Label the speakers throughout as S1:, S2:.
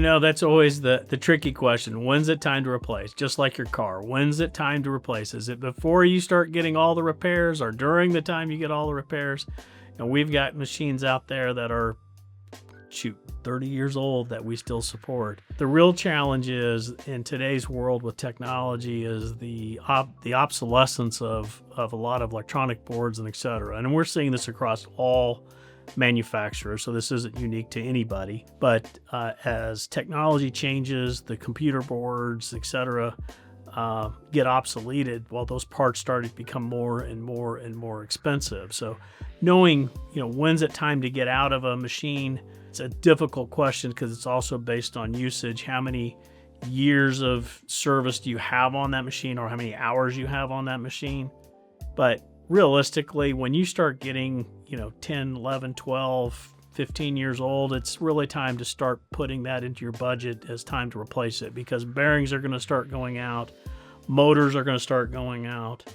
S1: That's always the tricky question. When's it time to replace? Just like your car. When's it time to replace? Is it before you start getting all the repairs or during the time you get all the repairs? And we've got machines out there that are, 30 years old that we still support. The real challenge is in today's world with technology is the obsolescence of a lot of electronic boards and et cetera. And we're seeing this across all manufacturers, so this isn't unique to anybody. But as technology changes, the computer boards, et cetera, get obsoleted, well, those parts started to become more and more and more expensive. So knowing, when's it time to get out of a machine, it's a difficult question because it's also based on usage. How many years of service do you have on that machine, or how many hours you have on that machine? But realistically, when you start getting, 10, 11, 12, 15 years old, it's really time to start putting that into your budget as time to replace it, because bearings are going to start going out, motors are going to start going out,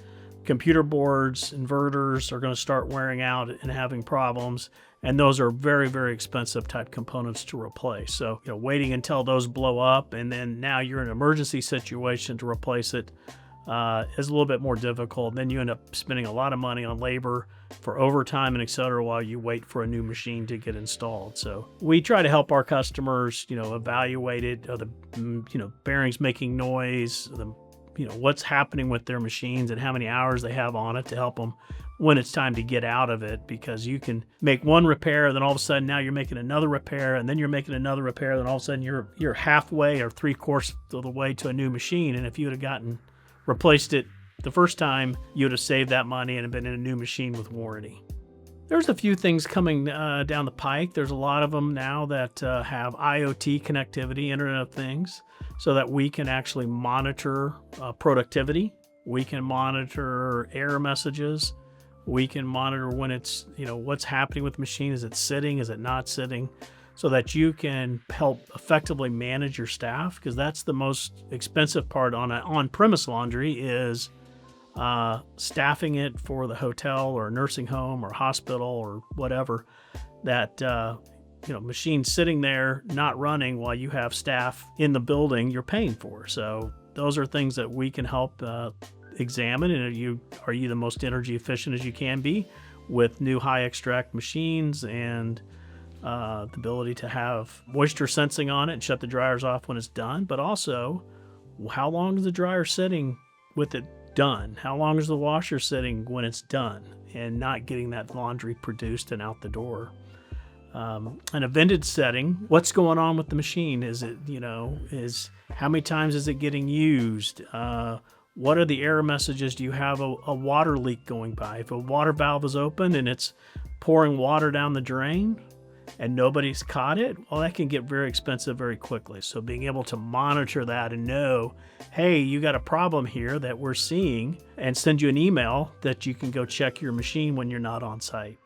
S1: computer boards, inverters are going to start wearing out and having problems, and those are very, very expensive type components to replace. So, waiting until those blow up and then now you're in an emergency situation to replace it is a little bit more difficult. Then you end up spending a lot of money on labor for overtime and et cetera while you wait for a new machine to get installed. So we try to help our customers, evaluate it. Are the, bearings making noise? What's happening with their machines and how many hours they have on it to help them when it's time to get out of it, because you can make one repair and then all of a sudden now you're making another repair and then you're making another repair, then all of a sudden you're halfway or 3/4 of the way to a new machine. And if you would have replaced it the first time, you would have saved that money and have been in a new machine with warranty. There's a few things coming down the pike. There's a lot of them now that have IoT connectivity, Internet of Things, so that we can actually monitor productivity. We can monitor error messages. We can monitor when it's, what's happening with the machine. Is it sitting? Is it not sitting? So that you can help effectively manage your staff, because that's the most expensive part on-premise laundry is staffing it for the hotel or nursing home or hospital or whatever. That machines sitting there not running while you have staff in the building you're paying for. So those are things that we can help examine. And are you the most energy efficient as you can be with new high extract machines and the ability to have moisture sensing on it and shut the dryers off when it's done, but also how long is the dryer sitting with it done? How long is the washer sitting when it's done and not getting that laundry produced and out the door? In a vented setting, what's going on with the machine? Is it, how many times is it getting used? What are the error messages? Do you have a water leak going by? If a water valve is open and it's pouring water down the drain and nobody's caught it, well, that can get very expensive very quickly. So being able to monitor that and know, hey, you got a problem here that we're seeing, and send you an email that you can go check your machine when you're not on site.